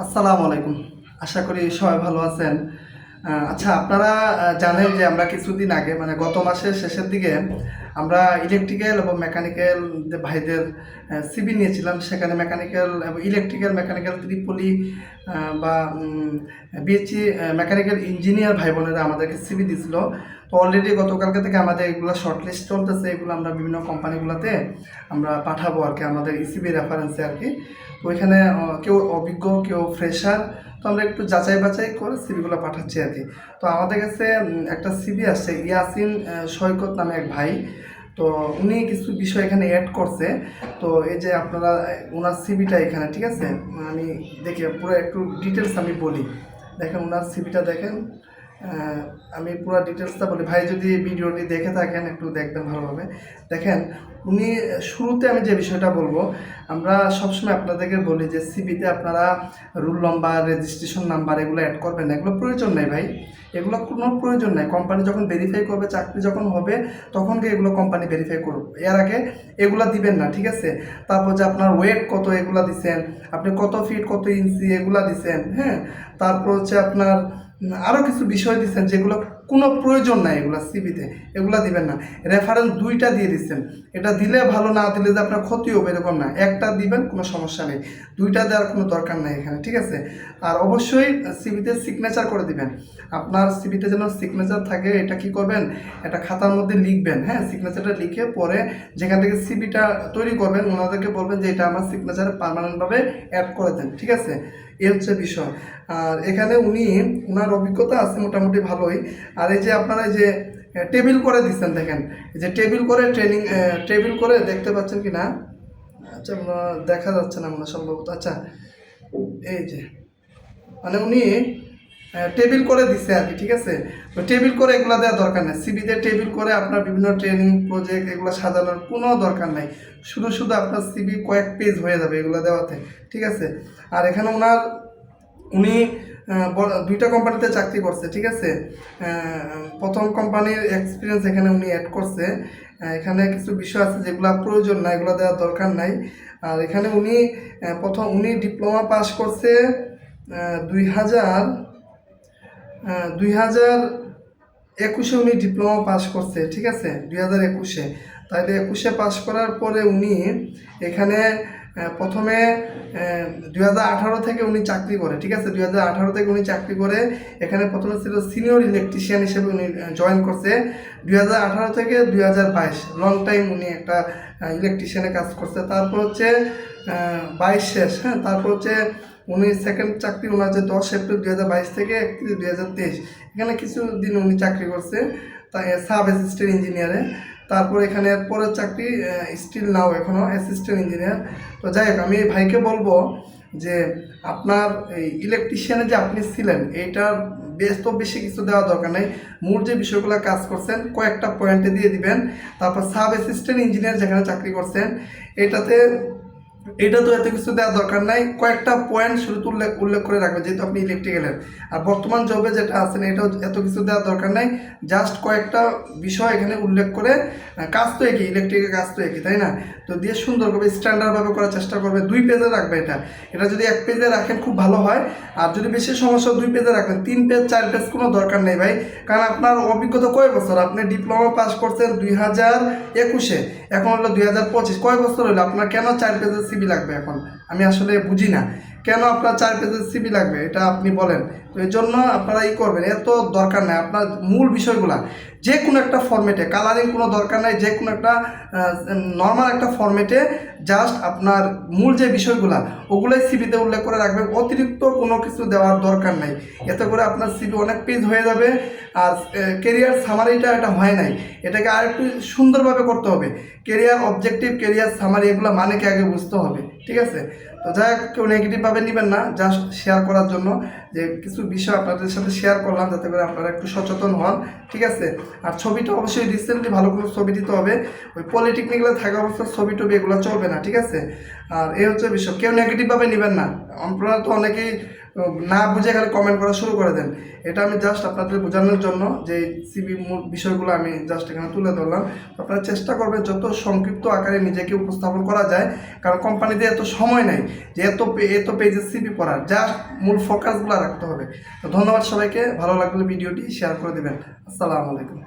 আসসালামু আলাইকুম। আশা করি সবাই ভালো আছেন। আচ্ছা, আপনারা জানেন যে আমরা কিছুদিন আগে মানে গত মাসের শেষের দিকে আমরা ইলেকট্রিক্যাল এবং মেকানিক্যাল ভাইদের সিভি নিয়েছিলাম। সেখানে মেকানিক্যাল এবং ইলেকট্রিক্যাল, মেকানিক্যাল ত্রিপলি বা বিএসসি মেকানিক্যাল ইঞ্জিনিয়ার ভাই বোনেরা আমাদেরকে সিভি দিয়েছিল। তো অলরেডি গতকালকে থেকে আমাদের এগুলো শর্টলিস্ট চলতেছে। এগুলো আমরা বিভিন্ন কোম্পানিগুলোতে আমরা পাঠাবো আর কি, আমাদের ইসিবি রেফারেন্সে আর কি। তো ওইখানে কেউ অভিজ্ঞ, কেউ ফ্রেশার, তো আমরা একটু যাচাই বাছাই করে সিভিগুলো পাঠাচ্ছি আর কি। তো আমাদের কাছে একটা সিভি আসছে, ইয়াসিন সৈকত নামে এক ভাই। তো উনি কিছু বিষয় এখানে অ্যাড করছে। তো এই যে আপনারা ওনার সিভিটা এখানে, ঠিক আছে, আমি দেখি পুরো একটু ডিটেলস আমি বলি। দেখেন ওনার সিভিটা দেখেন। আমি পুরো ডিটেলসটা বলি, ভাই যদি ভিডিওটি দেখে থাকেন একটু দেখবেন ভালোভাবে। দেখেন উনি শুরুতে আমি যে বিষয়টা বলবো, আমরা সবসময় আপনাদেরকে বলি যে সিভিতে আপনারা রুল নাম্বার, রেজিস্ট্রেশন নাম্বার এগুলো অ্যাড করবেন না, এগুলো প্রয়োজন নেই ভাই। এগুলো কোনো প্রয়োজন নাই। কোম্পানি যখন ভেরিফাই করবে, চাকরি যখন হবে তখন এগুলো কোম্পানি ভেরিফাই করবে, এর আগে এগুলো দিবেন না, ঠিক আছে। তারপর যে আপনার ওয়েট কত এগুলো দিচ্ছেন, আপনি কত ফিট কত ইঞ্চি এগুলো দিচ্ছেন, হ্যাঁ। তারপর হচ্ছে আপনার আরও কিছু বিষয় দিচ্ছেন যেগুলো কোনো প্রয়োজন নাই এগুলো সিভিতে, এগুলো দিবেন না। রেফারেন্স দুইটা দিয়ে দিচ্ছেন, এটা দিলে ভালো, না দিলে যে আপনার ক্ষতি হবে এরকম না। একটা দিবেন, কোনো সমস্যা নেই, দুইটা দেওয়ার কোনো দরকার নেই এখানে, ঠিক আছে। আর অবশ্যই সিভিতে সিগনেচার করে দিবেন। আপনার সিভিতে যেন সিগনেচার থাকে, এটা কি করবেন, একটা খাতার মধ্যে লিখবেন, হ্যাঁ। সিগনেচারটা লিখে পরে যেখান থেকে সিভিটা তৈরি করবেন ওনাদেরকে বলবেন যে এটা আমার সিগনেচারে পার্মানেন্টভাবে অ্যাড করে দেন, ঠিক আছে। এই হচ্ছে বিষয়। আর এখানে ওনার অভিজ্ঞতা আছে মোটামুটি ভালোই। আর এই যে আপনারা এই যে টেবিল করে দিচ্ছেন, দেখেন এই যে টেবিল করে ট্রেনিং, টেবিল করে দেখতে পাচ্ছেন কি না, আচ্ছা দেখা যাচ্ছে না মনে সম্ভবত। আচ্ছা, এই যে মানে উনি টেবিল করে দিচ্ছে আর কি, ঠিক আছে। তো টেবিল করে এগুলো দেওয়ার দরকার নেই সিবিতে। টেবিল করে আপনার বিভিন্ন ট্রেনিং প্রজেক্ট এগুলো সাজানোর কোনো দরকার নাই। শুধু শুধু আপনার সিবি কয়েক পেজ হয়ে যাবে এগুলো দেওয়াতে, ঠিক আছে। আর এখানে উনি দুইটা কোম্পানিতে চাকরি করছে, ঠিক আছে। প্রথম কোম্পানির এক্সপিরিয়েন্স এখানে উনি অ্যাড করছে। এখানে কিছু বিষয় আছে যেগুলো প্রয়োজন না, এগুলো দেওয়ার দরকার নাই। আর এখানে উনি ডিপ্লোমা পাস করছে 2021 উনি ডিপ্লোমা পাস করছে, ঠিক আছে, 2021। তাইলে 21 পাস করার পরে উনি এখানে প্রথমে 2018 থেকে উনি চাকরি করে, ঠিক আছে। 2018 থেকে উনি চাকরি করে এখানে প্রথমে ছিল সিনিয়র ইলেকট্রিশিয়ান হিসেবে উনি জয়েন করছে 2018 থেকে 2022। লং টাইম উনি একটা ইলেকট্রিশিয়ানে কাজ করছে। তারপর হচ্ছে 22 শেষ, হ্যাঁ। তারপর হচ্ছে উনি সেকেন্ড চাকরি ওনার যে 10 এপ্রিল 2022 থেকে 31 2023, এখানে কিছুদিন উনি চাকরি করছে তাই সাব অ্যাসিস্ট্যান্ট ইঞ্জিনিয়ারে। তারপর এখানে পরের চাকরি স্টিল নাও এখনও অ্যাসিস্ট্যান্ট ইঞ্জিনিয়ার। তো যাই হোক, আমি ভাইকে বলবো যে আপনার এই ইলেকট্রিশিয়ানে যে আপনি ছিলেন এইটার বেশি কিছু দেওয়া দরকার নেই। মূল যে বিষয়গুলো কাজ করছেন কয়েকটা পয়েন্টে দিয়ে দিবেন। তারপর সাব অ্যাসিস্ট্যান্ট ইঞ্জিনিয়ার যেখানে চাকরি করছেন এটা তো এত কিছু দেওয়ার দরকার নাই, কয়েকটা পয়েন্ট শুরুতে উল্লেখ করে রাখবেন, যেহেতু আপনি ইলেকট্রিক্যালের। আর বর্তমান জবে যেটা আছেন এটাও এত কিছু দেওয়ার দরকার নাই, জাস্ট কয়েকটা বিষয় এখানে উল্লেখ করে। কাজ তো একই, ইলেকট্রিকের কাজ তো একই, তাই না। তো দিয়ে সুন্দরভাবে স্ট্যান্ডার্ডভাবে করার চেষ্টা করবে। 2 পেজে রাখবে এটা যদি 1 পেজে রাখেন খুব ভালো হয়। আর যদি বেশি সমস্যা 2 পেজে রাখবেন, 3 পেজ 4 পেজ কোনো দরকার নেই ভাই। কারণ আপনার অভিজ্ঞতা কয় বছর, আপনি ডিপ্লোমা পাস করছেন 2021, এখন হলো 2025, কয় বছর হলো আপনার, কেন 4 পেজের সিবি লাগবে এখন? আমি আসলে বুঝি না কেন আপনার 4 পেজের সিবি লাগবে, এটা আপনি বলেন। তো এই জন্য আপনারা করবেন, এত দরকার নেই। আপনার মূল বিষয়গুলা যে কোনো একটা ফরম্যাটে, কালারিং কোনো দরকার নাই, যে কোনো একটা নর্মাল একটা ফরম্যাটে জাস্ট আপনার মূল যে বিষয়গুলা ওগুলোই সিবিতে উল্লেখ করে রাখবেন। অতিরিক্ত কোনো কিছু দেওয়ার দরকার নাই, এতে করে আপনার সিবি অনেক পেজ হয়ে যাবে। আর কেরিয়ার সামারিটা এটা হয় নাই, এটাকে আর একটু সুন্দরভাবে করতে হবে। কেরিয়ার অবজেক্টিভ, কেরিয়ার সামারি এগুলো মানে কি আগে বুঝতে হবে, ঠিক আছে। তো যাই হোক, কেউ নেগেটিভভাবে নেবেন না, জাস্ট শেয়ার করার জন্য যে কিছু বিষয় আপনাদের সাথে শেয়ার করলাম, যাতে করে আপনারা একটু সচেতন হন, ঠিক আছে। আর ছবিটা অবশ্যই রিসেন্টলি ভালো করে ছবি দিতে হবে। ওই পলিটেকনিক্যালে থাকা অবস্থায় ছবি টবি এগুলো চলবে না, ঠিক আছে। আর এই হচ্ছে বিষয়, কেউ নেগেটিভভাবে নেবেন না। আপনারা তো অনেকেই না বুঝে খালি কমেন্ট করা শুরু করে দেন। এটা আমি জাস্ট আপনাদের বোঝানোর জন্য যে সিভি বিষয়গুলো আমি জাস্ট এখানে তুলে ধরলাম। আপনারা চেষ্টা করবেন যত সংক্ষিপ্ত আকারে নিজেকে উপস্থাপন করা যায়, কারণ কোম্পানিতে এত সময় নেই যে এত পেজের সিভি পড়ার, জাস্ট মূল ফোকাসগুলো রাখতে হবে। তো ধন্যবাদ সবাইকে, ভালো লাগলে ভিডিওটি শেয়ার করে দেবেন। আসসালামু আলাইকুম।